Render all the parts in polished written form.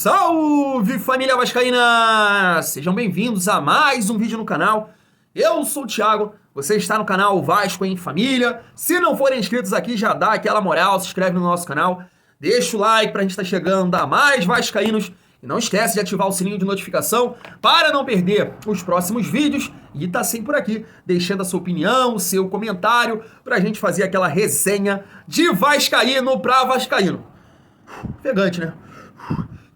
Salve, família vascaína! Sejam bem-vindos a mais um vídeo no canal. Eu sou o Thiago, você está no canal Vasco em Família. Se não forem inscritos aqui, já dá aquela moral, se inscreve no nosso canal, deixa o like pra gente estar chegando a mais vascaínos. E não esquece de ativar o sininho de notificação para não perder os próximos vídeos. E tá sempre por aqui, deixando a sua opinião, o seu comentário, pra gente fazer aquela resenha de vascaíno pra vascaíno. Ofegante, né?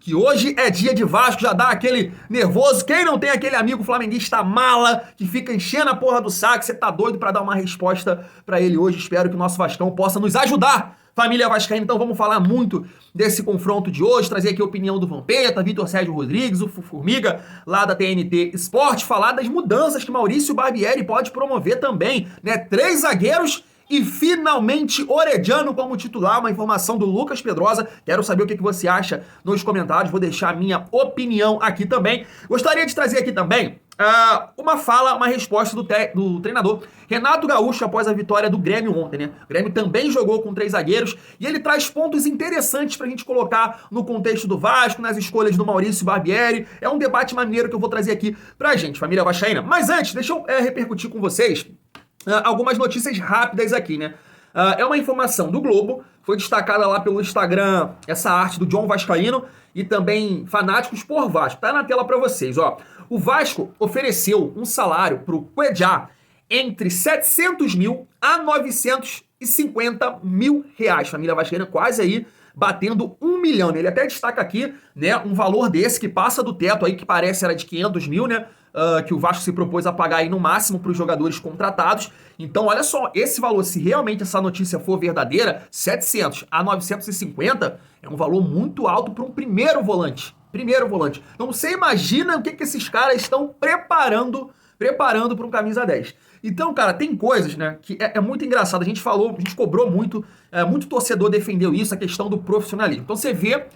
Que hoje é dia de Vasco, já dá aquele nervoso. Quem não tem aquele amigo flamenguista mala que fica enchendo a porra do saco, você tá doido pra dar uma resposta pra ele hoje. Espero que o nosso Vascão possa nos ajudar, família vascaína. Então vamos falar muito desse confronto de hoje, trazer aqui a opinião do Vampeta, Vitor Sérgio Rodrigues, o Formiga lá da TNT Esporte, falar das mudanças que Maurício Barbieri pode promover também, né? 3 zagueiros e finalmente Orediano como titular, uma informação do Lucas Pedrosa. Quero saber o que você acha nos comentários, vou deixar a minha opinião aqui também. Gostaria de trazer aqui também uma resposta do treinador Renato Gaúcho após a vitória do Grêmio ontem, né? O Grêmio também jogou com 3 zagueiros e ele traz pontos interessantes pra gente colocar no contexto do Vasco, nas escolhas do Maurício Barbieri. É um debate maneiro que eu vou trazer aqui pra gente, família vascaína. Mas antes, deixa eu repercutir com vocês algumas notícias rápidas aqui, né? É uma informação do Globo, foi destacada lá pelo Instagram essa arte do John Vascaíno e também Fanáticos por Vasco. Tá na tela pra vocês, ó. O Vasco ofereceu um salário pro Cuejá entre 700 mil a 950 mil reais. Família vascaína quase aí batendo 1 milhão. Ele até destaca aqui, né, um valor desse que passa do teto aí, que parece era de 500 mil, né? Que o Vasco se propôs a pagar aí no máximo para os jogadores contratados. Então, olha só, esse valor, se realmente essa notícia for verdadeira, 700 a 950 é um valor muito alto para um primeiro volante. Então, você imagina o que esses caras estão preparando para um camisa 10. Então, cara, tem coisas, né, que é muito engraçado. A gente cobrou muito, muito torcedor defendeu isso, a questão do profissionalismo. Então, você vê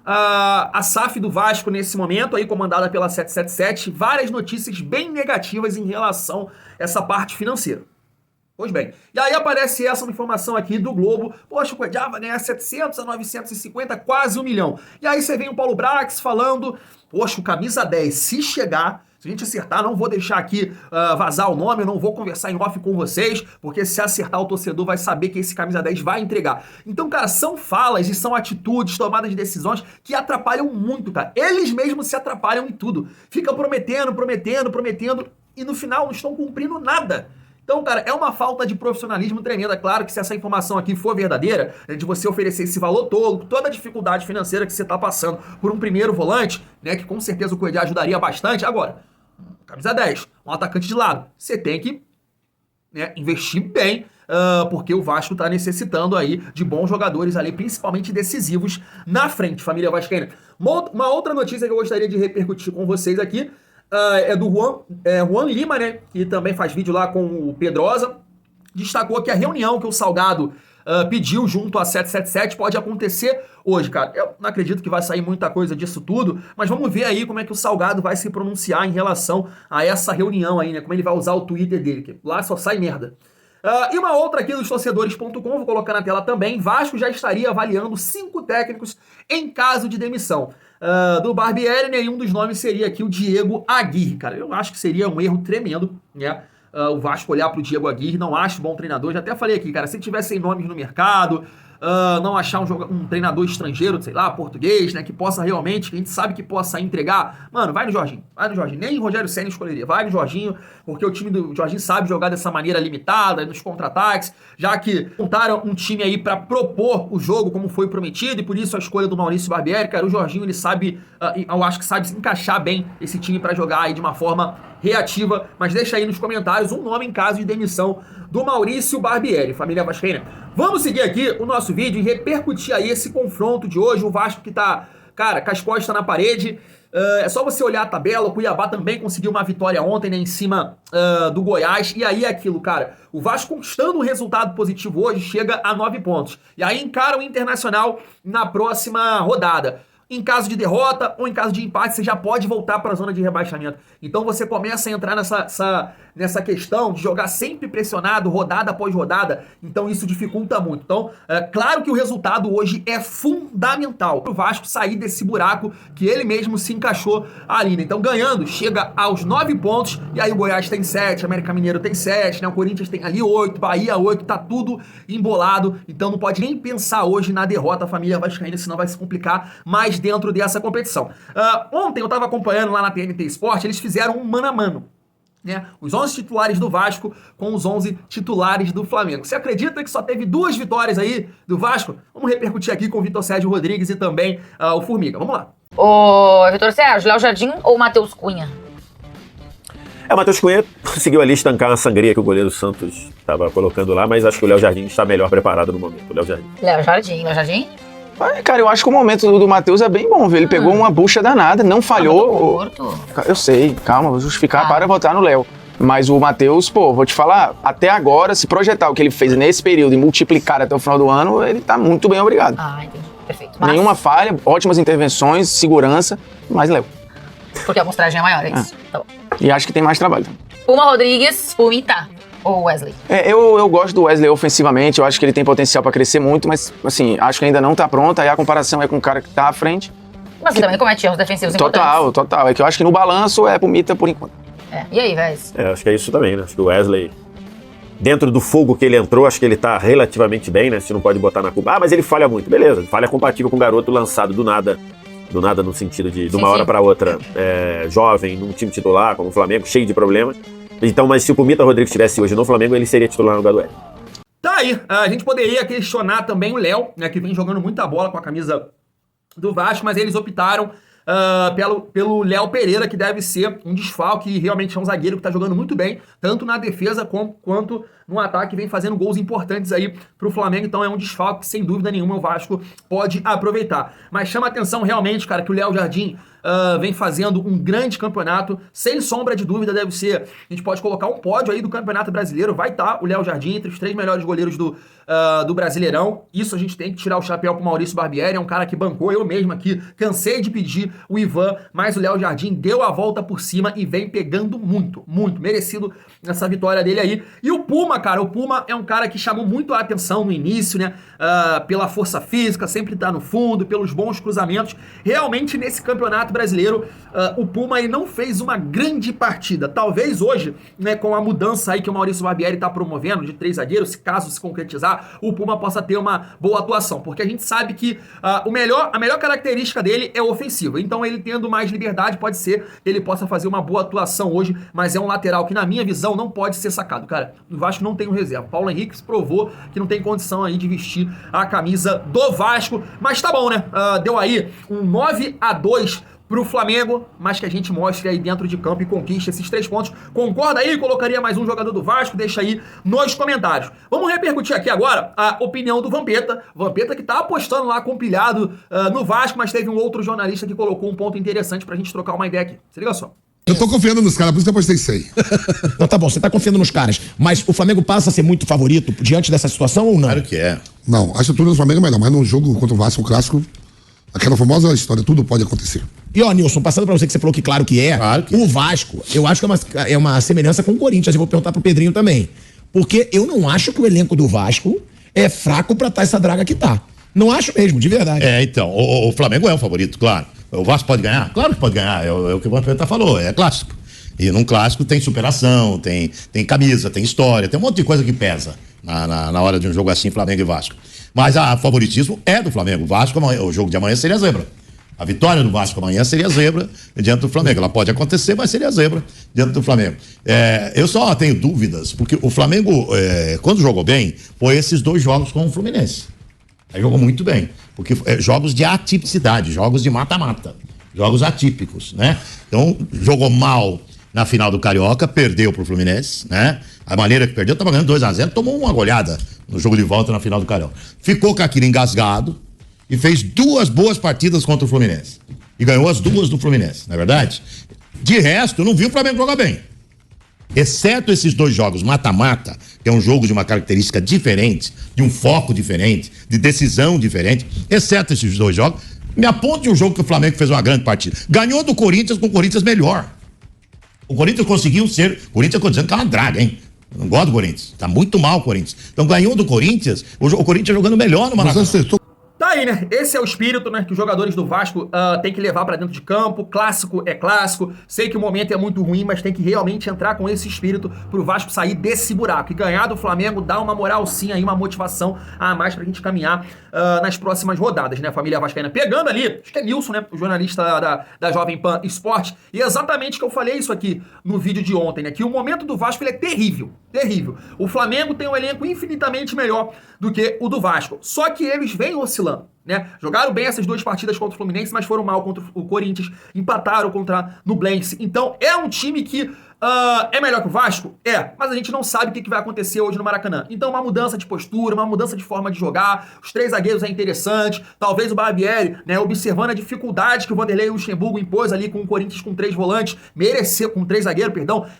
a SAF do Vasco nesse momento, aí comandada pela 777, várias notícias bem negativas em relação a essa parte financeira. Pois bem, e aí aparece essa informação aqui do Globo, poxa, o Cuejá vai ganhar 700 a 950, quase 1 milhão. E aí você vem o Paulo Brax falando, poxa, o camisa 10, se chegar, se a gente acertar, não vou deixar aqui vazar o nome, eu não vou conversar em off com vocês, porque se acertar o torcedor vai saber que esse camisa 10 vai entregar. Então, cara, são falas e são atitudes, tomadas de decisões que atrapalham muito, cara. Eles mesmos se atrapalham em tudo. Ficam prometendo, e no final não estão cumprindo nada. Então, cara, é uma falta de profissionalismo tremenda. Claro que se essa informação aqui for verdadeira, né, de você oferecer esse valor todo, toda a dificuldade financeira que você está passando por um primeiro volante, né, que com certeza o Cuejá ajudaria bastante. Agora, camisa 10, um atacante de lado, você tem que, né, investir bem, porque o Vasco está necessitando aí de bons jogadores ali, principalmente decisivos na frente, família vascaína. Uma outra notícia que eu gostaria de repercutir com vocês aqui, é do Juan Lima, né, que também faz vídeo lá com o Pedrosa, destacou que a reunião que o Salgado pediu junto a 777 pode acontecer hoje, cara. Eu não acredito que vai sair muita coisa disso tudo, mas vamos ver aí como é que o Salgado vai se pronunciar em relação a essa reunião aí, né, como ele vai usar o Twitter dele, que lá só sai merda. E uma outra aqui dos torcedores.com, vou colocar na tela também, Vasco já estaria avaliando 5 técnicos em caso de demissão. Do Barbieri, nenhum dos nomes seria aqui o Diego Aguirre, cara. Eu acho que seria um erro tremendo, né? O Vasco olhar pro Diego Aguirre, não acho bom treinador. Já até falei aqui, cara, se tivessem nomes no mercado, não achar um treinador estrangeiro, sei lá, português, né, que possa realmente, que a gente sabe que possa entregar, mano, vai no Jorginho. Nem Rogério Ceni escolheria, vai no Jorginho, porque o time do Jorginho sabe jogar dessa maneira limitada, nos contra-ataques, já que montaram um time aí pra propor o jogo como foi prometido, e por isso a escolha do Maurício Barbieri, cara, o Jorginho, ele sabe, eu acho que sabe encaixar bem esse time pra jogar aí de uma forma reativa, mas deixa aí nos comentários um nome em caso de demissão do Maurício Barbieri, família vascaína. Vamos seguir aqui o nosso vídeo e repercutir aí esse confronto de hoje, o Vasco que tá, cara, com as costas na parede. É só você olhar a tabela, o Cuiabá também conseguiu uma vitória ontem, né, em cima do Goiás, e aí é aquilo, cara, o Vasco conquistando um resultado positivo hoje chega a 9 pontos, e aí encara o Internacional na próxima rodada. Em caso de derrota ou em caso de empate, você já pode voltar para a zona de rebaixamento. Então você começa a entrar nessa questão de jogar sempre pressionado, rodada após rodada. Então isso dificulta muito. Então, claro que o resultado hoje é fundamental para o Vasco sair desse buraco que ele mesmo se encaixou ali, né? Então, ganhando, chega aos 9 pontos, e aí o Goiás tem 7, América Mineiro tem 7, né? O Corinthians tem ali 8, Bahia 8, tá tudo embolado. Então não pode nem pensar hoje na derrota, a família vascaína, senão vai se complicar mais dentro dessa competição. Ontem eu tava acompanhando lá na TNT Sport, eles fizeram um mano a mano, né? Os 11 titulares do Vasco com os 11 titulares do Flamengo. Você acredita que só teve 2 vitórias aí do Vasco? Vamos repercutir aqui com o Vitor Sérgio Rodrigues e também o Formiga. Vamos lá. Ô, Vitor Sérgio, Léo Jardim ou Matheus Cunha? O Matheus Cunha conseguiu ali estancar uma sangria que o goleiro Santos estava colocando lá, mas acho que o Léo Jardim está melhor preparado no momento. Léo Jardim? Cara, eu acho que o momento do Matheus é bem bom, viu? Ele pegou uma bucha danada, não falhou. Eu sei, calma, vou justificar para votar no Léo. Mas o Matheus, vou te falar, até agora, se projetar o que ele fez nesse período e multiplicar até o final do ano, ele tá muito bem, obrigado. Entendi. Perfeito. Nenhuma falha, ótimas intervenções, segurança, mas Léo. Porque a amostragem é maior, é isso? Tá bom. E acho que tem mais trabalho. Puma Rodrigues, Pumita ou Wesley? Eu gosto do Wesley ofensivamente, eu acho que ele tem potencial para crescer muito, mas, assim, acho que ainda não tá pronto, aí a comparação é com o cara que tá à frente. Mas ele também comete erros defensivos importantes. Total. É que eu acho que no balanço é Pumita por enquanto. E aí, Vez? Acho que é isso também, né? Acho que o Wesley, dentro do fogo que ele entrou, acho que ele tá relativamente bem, né? Você não pode botar na culpa. Mas ele falha muito. Beleza, falha compatível com um garoto lançado do nada no sentido de uma hora para outra, jovem, num time titular, como o Flamengo, cheio de problemas. Então, mas se o Pumita Rodrigues estivesse hoje no Flamengo, ele seria titular no lugar do Wesley. Tá aí, a gente poderia questionar também o Léo, né, que vem jogando muita bola com a camisa do Vasco, mas eles optaram pelo Léo Pereira, que deve ser um desfalque, e realmente é um zagueiro que tá jogando muito bem, tanto na defesa quanto no ataque, vem fazendo gols importantes aí pro Flamengo, então é um desfalque que sem dúvida nenhuma o Vasco pode aproveitar. Mas chama atenção realmente, cara, que o Léo Jardim vem fazendo um grande campeonato, sem sombra de dúvida deve ser, a gente pode colocar um pódio aí do Campeonato Brasileiro, vai estar o Léo Jardim entre os 3 melhores goleiros do Brasileirão. Isso a gente tem que tirar o chapéu pro Maurício Barbieri, é um cara que bancou, eu mesmo aqui cansei de pedir o Ivan, mas o Léo Jardim deu a volta por cima e vem pegando muito merecido essa vitória dele aí. E o Puma, cara, o Puma é um cara que chamou muito a atenção no início, né, pela força física, sempre tá no fundo, pelos bons cruzamentos. Realmente nesse Campeonato Brasileiro, o Puma aí não fez uma grande partida. Talvez hoje, né, com a mudança aí que o Maurício Barbieri tá promovendo de 3 zagueiros, se caso se concretizar, o Puma possa ter uma boa atuação, porque a gente sabe que a melhor característica dele é ofensiva. Então ele tendo mais liberdade, pode ser que ele possa fazer uma boa atuação hoje, mas é um lateral que na minha visão não pode ser sacado, cara. O Vasco não tem um reserva. Paulo Henrique provou que não tem condição aí de vestir a camisa do Vasco, mas tá bom, né? Deu aí um 9-2 pro Flamengo, mas que a gente mostre aí dentro de campo e conquiste esses 3 pontos. Concorda aí? Colocaria mais um jogador do Vasco? Deixa aí nos comentários. Vamos repercutir aqui agora a opinião do Vampeta. Vampeta que tá apostando lá com pilhado no Vasco, mas teve um outro jornalista que colocou um ponto interessante pra gente trocar uma ideia aqui. Se liga só. Eu tô confiando nos caras, por isso que eu apostei 100. Então tá bom, você tá confiando nos caras, mas o Flamengo passa a ser muito favorito diante dessa situação ou não? Claro que é. Não, acho que tudo no Flamengo é melhor, mas no jogo contra o Vasco, o clássico, aquela famosa história, tudo pode acontecer. E ó, Nilson, passando pra você que você falou que claro que é, o Vasco, eu acho que é uma semelhança com o Corinthians, eu vou perguntar pro Pedrinho também. Porque eu não acho que o elenco do Vasco é fraco pra estar essa draga que tá. Não acho mesmo, de verdade. Então, o Flamengo é o favorito, claro. O Vasco pode ganhar? Claro que pode ganhar, é o que o Vampeta falou, é clássico. E num clássico tem superação, tem camisa, tem história, tem um monte de coisa que pesa na hora de um jogo assim, Flamengo e Vasco. Mas o favoritismo é do Flamengo. O Vasco, o jogo de amanhã seria zebra. A vitória do Vasco amanhã seria zebra diante do Flamengo. Ela pode acontecer, mas seria zebra diante do Flamengo. Eu só tenho dúvidas, porque o Flamengo, quando jogou bem, foi esses 2 jogos com o Fluminense. Aí jogou muito bem, porque jogos de atipicidade, jogos de mata-mata, jogos atípicos, né? Então, jogou mal na final do Carioca, perdeu pro Fluminense, né? A maneira que perdeu, tava ganhando 2-0, tomou uma goleada no jogo de volta na final do Carioca. Ficou com aquilo engasgado e fez 2 boas partidas contra o Fluminense. E ganhou as 2 do Fluminense, não é verdade? De resto, eu não vi o Flamengo jogar bem. Exceto esses 2 jogos mata-mata, que é um jogo de uma característica diferente, de um foco diferente, de decisão diferente, exceto esses 2 jogos, Me aponte um jogo que o Flamengo fez uma grande partida. Ganhou do Corinthians com o Corinthians melhor. O Corinthians conseguiu ser... O Corinthians, eu tô dizendo que é uma draga, hein? Eu não gosto do Corinthians. Tá muito mal o Corinthians. Então ganhou do Corinthians, o Corinthians jogando melhor no Maracanã. Tá aí, né? Esse é o espírito, né, que os jogadores do Vasco têm que levar pra dentro de campo. Clássico é clássico. Sei que o momento é muito ruim, mas tem que realmente entrar com esse espírito pro Vasco sair desse buraco. E ganhar do Flamengo dá uma moral sim aí, uma motivação a mais pra gente caminhar nas próximas rodadas, né? Família vascaína pegando ali, acho que é Nilson, né? O jornalista da Jovem Pan Esporte. E exatamente que eu falei isso aqui no vídeo de ontem, né? Que o momento do Vasco ele é terrível. Terrível. O Flamengo tem um elenco infinitamente melhor do que o do Vasco. Só que eles vêm oscilando, né? Jogaram bem essas duas partidas contra o Fluminense, mas foram mal contra o Corinthians, empataram contra o Nublense. Então é um time que é melhor que o Vasco? É, mas a gente não sabe o que vai acontecer hoje no Maracanã. Então uma mudança de postura, uma mudança de forma de jogar, os 3 zagueiros é interessante, talvez o Barbieri, né, observando a dificuldade que o Vanderlei Luxemburgo impôs ali com o Corinthians com 3 volantes, com 3 zagueiros,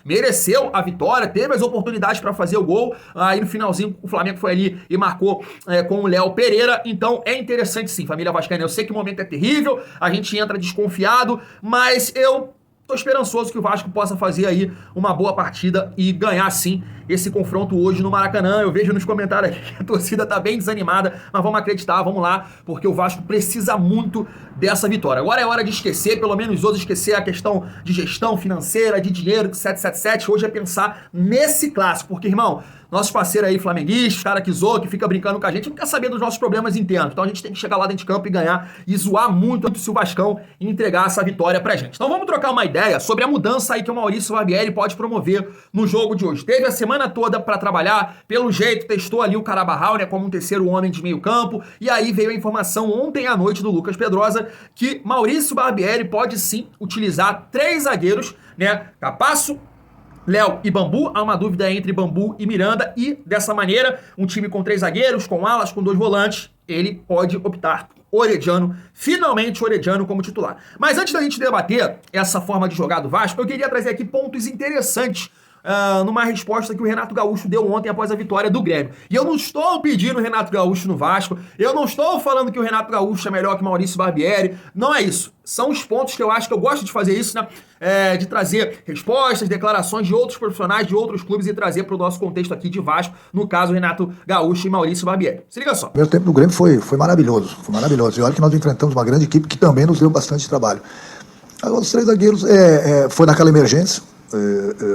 mereceu a vitória, teve as oportunidades para fazer o gol, aí no finalzinho o Flamengo foi ali e marcou com o Léo Pereira. Então é interessante sim, família vascaína. Eu sei que o momento é terrível, a gente entra desconfiado, mas eu tô esperançoso que o Vasco possa fazer aí uma boa partida e ganhar sim esse confronto hoje no Maracanã. Eu vejo nos comentários que a torcida tá bem desanimada, mas vamos acreditar, vamos lá, porque o Vasco precisa muito dessa vitória. Agora é hora de esquecer, pelo menos hoje esquecer a questão de gestão financeira, de dinheiro, de 777. Hoje é pensar nesse clássico, porque, irmão, nossos parceiros aí flamenguistas, cara que zoa, que fica brincando com a gente, não quer saber dos nossos problemas internos. Então a gente tem que chegar lá dentro de campo e ganhar e zoar muito se o Vascão entregar essa vitória pra gente. Então vamos trocar uma ideia sobre a mudança aí que o Maurício Barbieri pode promover no jogo de hoje. Teve a semana toda pra trabalhar, pelo jeito testou ali o Carabarral, né, como um terceiro homem de meio campo, e aí veio a informação ontem à noite do Lucas Pedrosa que Maurício Barbieri pode sim utilizar 3 zagueiros, né, Capasso, Léo e Bambu. Há uma dúvida entre Bambu e Miranda, e dessa maneira, um time com 3 zagueiros, com alas, com 2 volantes, ele pode optar por Orediano, finalmente Orediano como titular. Mas antes da gente debater essa forma de jogar do Vasco, eu queria trazer aqui pontos interessantes numa resposta que o Renato Gaúcho deu ontem após a vitória do Grêmio. E eu não estou pedindo o Renato Gaúcho no Vasco, eu não estou falando que o Renato Gaúcho é melhor que Maurício Barbieri, não é isso. São os pontos que eu acho que eu gosto de fazer isso, né? De trazer respostas, declarações de outros profissionais, de outros clubes e trazer para o nosso contexto aqui de Vasco, no caso Renato Gaúcho e Maurício Barbieri. Se liga só. O primeiro tempo do Grêmio foi maravilhoso, foi maravilhoso. E olha que nós enfrentamos uma grande equipe que também nos deu bastante trabalho. Agora, os 3 zagueiros foi naquela emergência.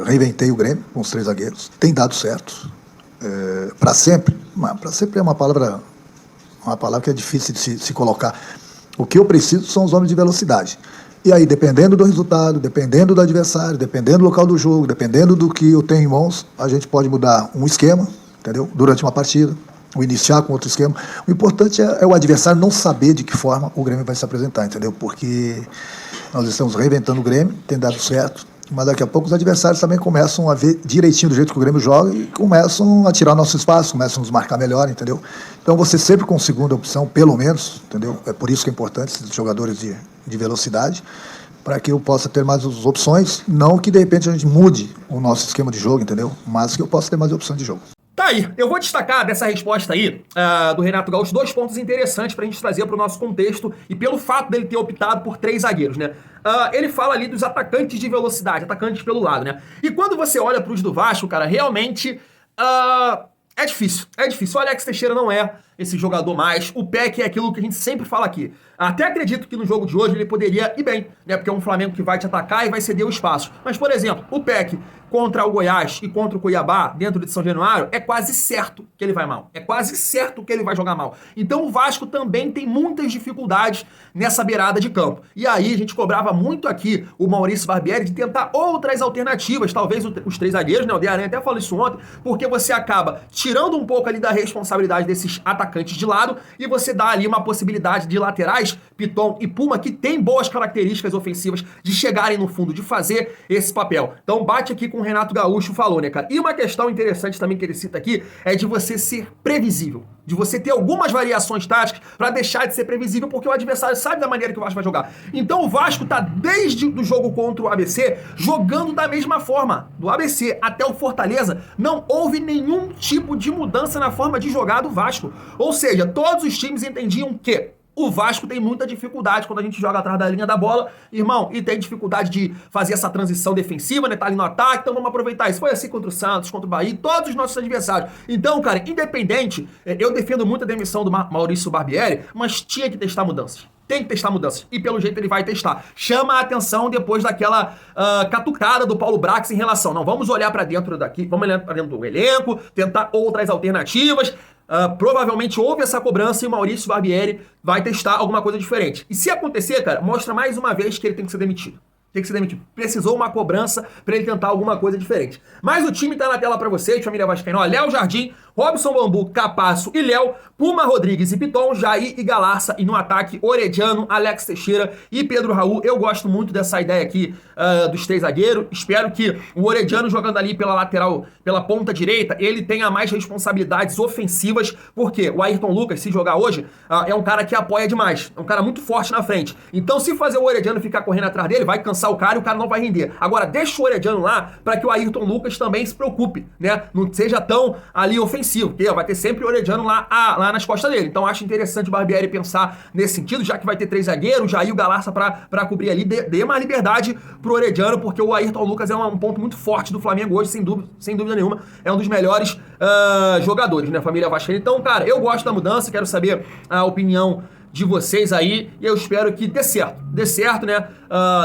Reinventei o Grêmio com os 3 zagueiros, tem dado certo. Para sempre é uma palavra que é difícil de se colocar. O que eu preciso são os homens de velocidade. E aí, dependendo do resultado, dependendo do adversário, dependendo do local do jogo, dependendo do que eu tenho em mãos, a gente pode mudar um esquema, entendeu? Durante uma partida, ou iniciar com outro esquema. O importante é o adversário não saber de que forma o Grêmio vai se apresentar, entendeu? Porque nós estamos reinventando o Grêmio, tem dado certo. Mas daqui a pouco os adversários também começam a ver direitinho do jeito que o Grêmio joga e começam a tirar nosso espaço, começam a nos marcar melhor, entendeu? Então você sempre com segunda opção, pelo menos, entendeu? É por isso que é importante esses jogadores de velocidade, para que eu possa ter mais opções, não que de repente a gente mude o nosso esquema de jogo, entendeu? Mas que eu possa ter mais opções de jogo. Tá aí, eu vou destacar dessa resposta aí do Renato Gaúcho 2 pontos interessantes pra gente trazer pro nosso contexto e pelo fato dele ter optado por 3 zagueiros, né? Ele fala ali dos atacantes de velocidade, atacantes pelo lado, né? E quando você olha pros do Vasco, cara, realmente é difícil. O Alex Teixeira não é esse jogador mais. O Peck é aquilo que a gente sempre fala aqui. Até acredito que no jogo de hoje ele poderia ir bem, né? Porque é um Flamengo que vai te atacar e vai ceder o espaço. Mas, por exemplo, o Peck contra o Goiás e contra o Cuiabá, dentro de São Januário, é quase certo que ele vai mal. É quase certo que ele vai jogar mal. Então o Vasco também tem muitas dificuldades nessa beirada de campo. E aí a gente cobrava muito aqui o Maurício Barbieri de tentar outras alternativas, talvez os 3 zagueiros, né? O De Aranha até falou isso ontem, porque você acaba tirando um pouco ali da responsabilidade desses atacantes de lado e você dá ali uma possibilidade de laterais, Piton e Puma, que tem boas características ofensivas de chegarem no fundo, de fazer esse papel. Então bate aqui com o Renato Gaúcho falou, né, cara? E uma questão interessante também que ele cita aqui é de você ser previsível, de você ter algumas variações táticas pra deixar de ser previsível, porque o adversário sabe da maneira que o Vasco vai jogar. Então o Vasco tá desde o jogo contra o ABC jogando da mesma forma. Do ABC até o Fortaleza não houve nenhum tipo de mudança na forma de jogar do Vasco. Ou seja, todos os times entendiam que O Vasco tem muita dificuldade quando a gente joga atrás da linha da bola, irmão, e tem dificuldade de fazer essa transição defensiva, né? Tá ali no ataque, então vamos aproveitar isso. Foi assim contra o Santos, contra o Bahia, todos os nossos adversários. Então, cara, independente, eu defendo muito a demissão do Maurício Barbieri, mas tinha que testar mudanças. Tem que testar mudanças. E pelo jeito ele vai testar. Chama a atenção depois daquela catucada do Paulo Brax em relação. Não, vamos olhar pra dentro daqui, vamos olhar pra dentro do elenco, tentar outras alternativas. Provavelmente houve essa cobrança e o Maurício Barbieri vai testar alguma coisa diferente. E se acontecer, cara, mostra mais uma vez que ele tem que ser demitido. Tem que ser demitido. Precisou uma cobrança pra ele tentar alguma coisa diferente. Mas o time tá na tela pra vocês, família vascaína. Ó, Léo Jardim, Robson Bambu, Capasso e Léo, Puma Rodrigues e Piton, Jair e Galarça. E no ataque, Orediano, Alex Teixeira e Pedro Raul. Eu gosto muito dessa ideia aqui dos 3 zagueiros. Espero que o Orediano jogando ali pela lateral, pela ponta direita, ele tenha mais responsabilidades ofensivas, porque o Ayrton Lucas, se jogar hoje, é um cara que apoia demais. É um cara muito forte na frente. Então, se fazer o Orediano ficar correndo atrás dele, vai cansar o cara e o cara não vai render. Agora, deixa o Orediano lá para que o Ayrton Lucas também se preocupe, né? Não seja tão ali ofensivo, porque vai ter sempre o Orediano lá nas costas dele. Então, acho interessante o Barbieri pensar nesse sentido, já que vai ter 3 zagueiros, já e o Galarça para cobrir ali, dê mais liberdade pro Orediano, porque o Ayrton Lucas é um ponto muito forte do Flamengo hoje, sem dúvida nenhuma. É um dos melhores jogadores, né, família vascaína. Então, cara, eu gosto da mudança, quero saber a opinião de vocês aí, e eu espero que dê certo, né?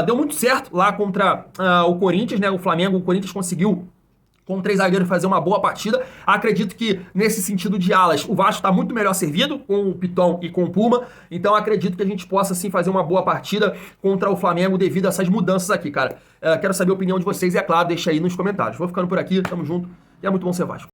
Deu muito certo lá contra o Corinthians, né? O Corinthians conseguiu com 3 zagueiros fazer uma boa partida. Acredito que nesse sentido de alas, o Vasco está muito melhor servido com o Piton e com o Puma, então acredito que a gente possa sim fazer uma boa partida contra o Flamengo devido a essas mudanças aqui, cara. Quero saber a opinião de vocês e é claro, deixa aí nos comentários. Vou ficando por aqui, tamo junto e é muito bom ser Vasco.